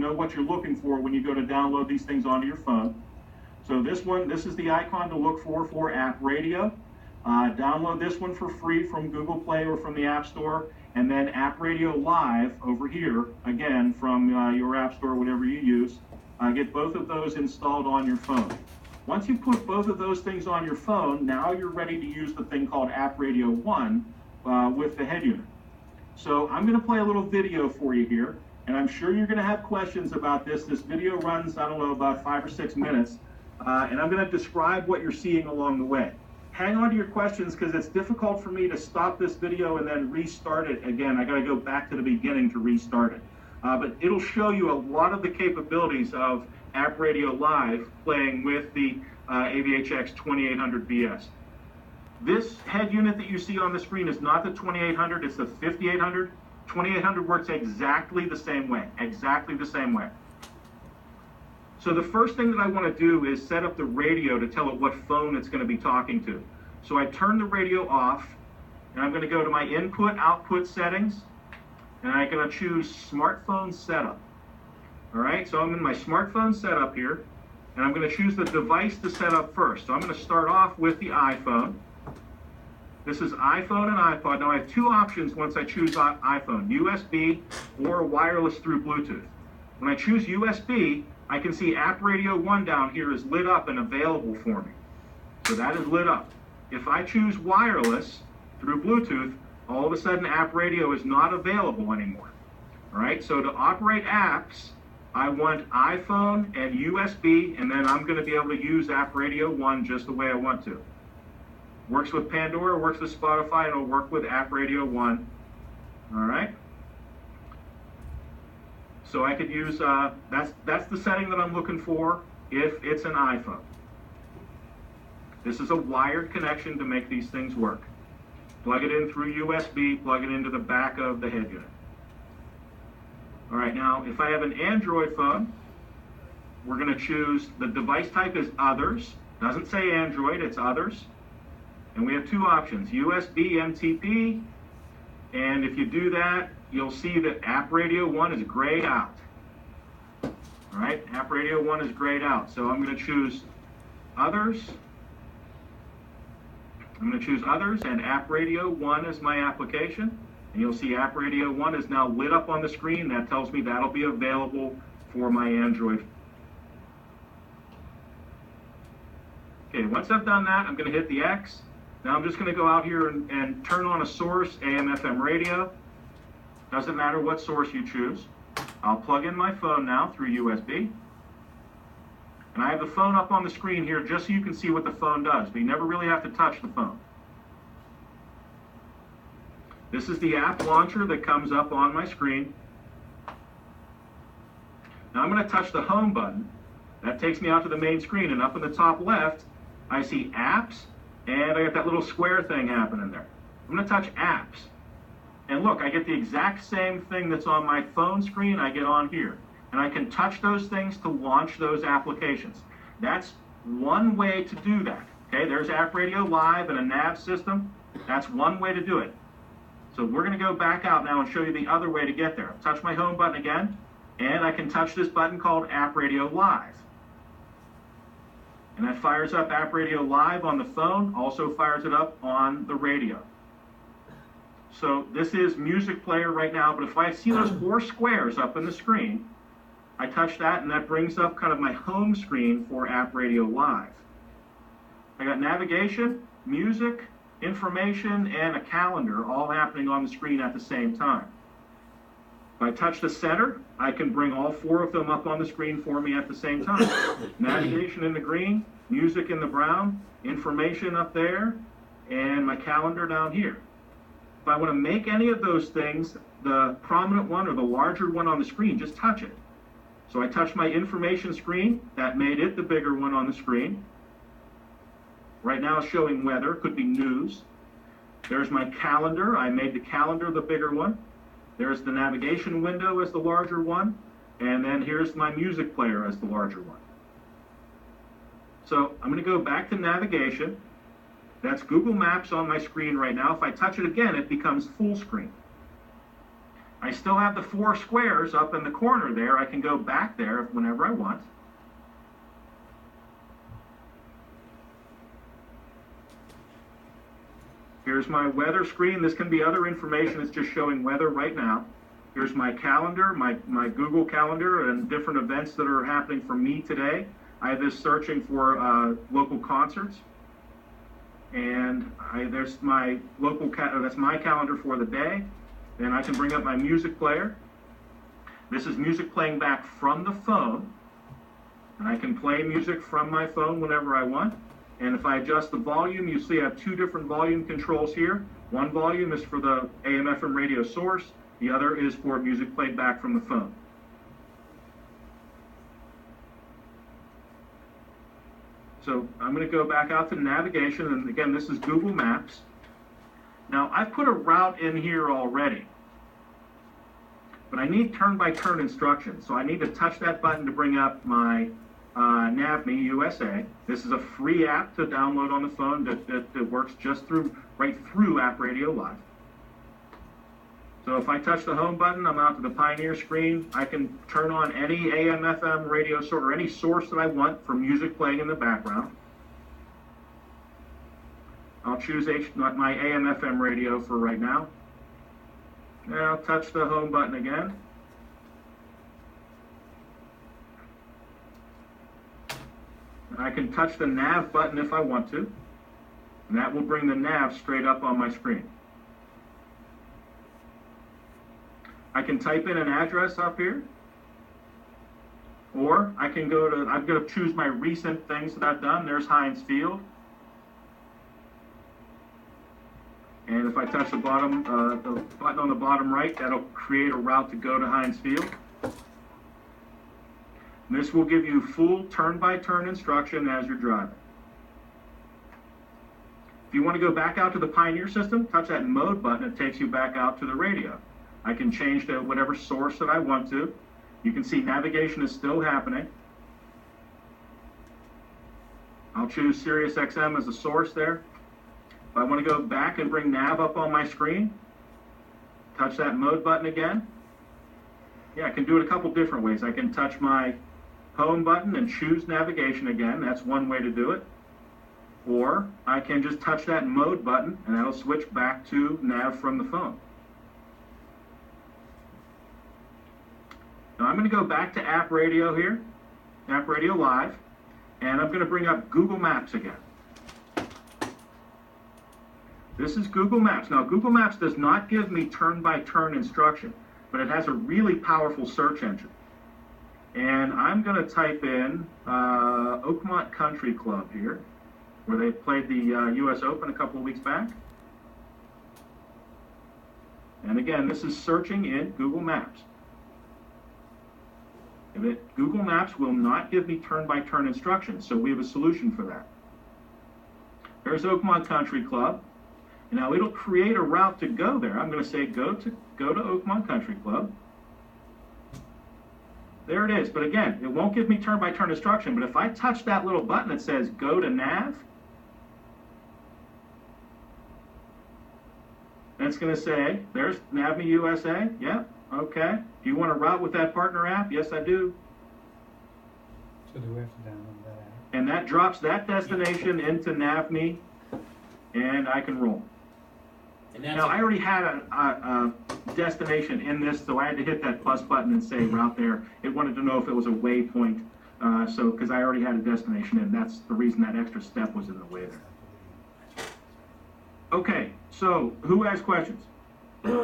know what you're looking for when you go to download these things onto your phone. So this is the icon to look for App Radio. Download this one for free from Google Play or from the App Store, and then App Radio Live over here, again, from your App Store, whatever you use. Get both of those installed on your phone. Once you put both of those things on your phone, now you're ready to use the thing called App Radio 1 with the head unit. So I'm going to play a little video for you here, and I'm sure you're going to have questions about this. This video runs, I don't know, about 5 or 6 minutes, and I'm going to describe what you're seeing along the way. Hang on to your questions, because it's difficult for me to stop this video and then restart it again. I got to go back to the beginning to restart it. But it'll show you a lot of the capabilities of App Radio Live playing with the AHX2800BS. This head unit that you see on the screen is not the 2800, it's the 5800. 2800 works exactly the same way, So the first thing that I want to do is set up the radio to tell it what phone it's going to be talking to. So I turn the radio off, and I'm going to go to my input-output settings, and I'm going to choose Smartphone Setup. All right, so I'm in my Smartphone Setup here, and I'm going to choose the device to set up first. So I'm going to start off with the iPhone. This is iPhone and iPod. Now I have two options once I choose iPhone, USB or wireless through Bluetooth. When I choose USB, I can see App Radio 1 down here is lit up and available for me. So that is lit up. If I choose wireless through Bluetooth, all of a sudden App Radio is not available anymore. All right, so to operate apps, I want iPhone and USB, and then I'm going to be able to use App Radio 1 just the way I want to. Works with Pandora, works with Spotify, and it'll work with App Radio 1. All right. So I could use, that's the setting that I'm looking for if it's an iPhone. This is a wired connection to make these things work. Plug it in through USB, plug it into the back of the head unit. All right, now if I have an Android phone, we're going to choose, the device type is Others. Doesn't say Android, it's Others. And we have two options, USB, MTP, and if you do that, you'll see that App Radio 1 is grayed out. All right, App Radio 1 is grayed out. So I'm going to choose Others. I'm going to choose Others, and App Radio 1 is my application. And you'll see App Radio 1 is now lit up on the screen. That tells me that'll be available for my Android. Okay, once I've done that, I'm going to hit the X. Now I'm just going to go out here and turn on a source, AM/FM radio. Doesn't matter what source you choose. I'll plug in my phone now through USB. And I have the phone up on the screen here just so you can see what the phone does, but you never really have to touch the phone. This is the app launcher that comes up on my screen. Now I'm going to touch the home button. That takes me out to the main screen, and up in the top left, I see apps, and I got that little square thing happening there. I'm going to touch apps. And look, I get the exact same thing that's on my phone screen, I get on here. And I can touch those things to launch those applications. That's one way to do that. Okay, there's App Radio Live and a nav system. That's one way to do it. So we're going to go back out now and show you the other way to get there. Touch my home button again, and I can touch this button called App Radio Live. And that fires up App Radio Live on the phone, also fires it up on the radio. So this is music player right now, but if I see those four squares up in the screen, I touch that, and that brings up kind of my home screen for App Radio Live. I got navigation, music, information, and a calendar all happening on the screen at the same time. If I touch the center, I can bring all four of them up on the screen for me at the same time. Navigation in the green, music in the brown, information up there, and my calendar down here. If I want to make any of those things, the prominent one or the larger one on the screen, just touch it. So I touch my information screen, that made it the bigger one on the screen. Right now it's showing weather, could be news. There's my calendar, I made the calendar the bigger one. There's the navigation window as the larger one, and then here's my music player as the larger one. So I'm going to go back to navigation. That's Google Maps on my screen right now. If I touch it again, it becomes full screen. I still have the 4 squares up in the corner there. I can go back there whenever I want. Here's my weather screen. This can be other information. It's just showing weather right now. Here's my calendar, my Google Calendar, and different events that are happening for me today. I have this searching for local concerts. And there's my that's my calendar for the day. Then I can bring up my music player. This is music playing back from the phone. And I can play music from my phone whenever I want. And if I adjust the volume, you see I have 2 different volume controls here. One volume is for the AM/FM radio source. The other is for music played back from the phone. So I'm going to go back out to navigation, and again, this is Google Maps. Now, I've put a route in here already, but I need turn-by-turn instructions. So I need to touch that button to bring up my NavMe USA. This is a free app to download on the phone that works just right through App Radio Live. So if I touch the home button, I'm out to the Pioneer screen. I can turn on any AM/FM radio source or any source that I want for music playing in the background. I'll choose my AM/FM radio for right now. And I'll touch the home button again. And I can touch the nav button if I want to. And that will bring the nav straight up on my screen. I can type in an address up here, or I can I'm going to choose my recent things that I've done. There's Heinz Field. And if I touch the button on the bottom right, that'll create a route to go to Heinz Field. And this will give you full turn-by-turn instruction as you're driving. If you want to go back out to the Pioneer system, touch that mode button. It takes you back out to the radio. I can change to whatever source that I want to. You can see navigation is still happening. I'll choose Sirius XM as a source there. If I want to go back and bring nav up on my screen, touch that mode button again. Yeah, I can do it a couple different ways. I can touch my home button and choose navigation again. That's one way to do it. Or I can just touch that mode button and that'll switch back to nav from the phone. Now I'm going to go back to App Radio here, App Radio Live, and I'm going to bring up Google Maps again. This is Google Maps. Now Google Maps does not give me turn-by-turn instruction, but it has a really powerful search engine. And I'm going to type in Oakmont Country Club here, where they played the US Open a couple of weeks back. And again, this is searching in Google Maps. Google Maps will not give me turn-by-turn instructions, so we have a solution for that. There's Oakmont Country Club. Now it'll create a route to go there. I'm going to say go to Oakmont Country Club. There it is. But again, it won't give me turn-by-turn instruction. But if I touch that little button that says go to nav, that's going to say there's NavMe USA. Yeah. Okay. Do you want to route with that partner app? Yes, I do. So do we have to download that app? And that drops that destination into NavMe, and I can roll. And that's Now, I already had a destination in this, so I had to hit that plus button and say route there. It wanted to know if it was a waypoint, because I already had a destination in. That's the reason that extra step was in the way there. Okay, so who has questions?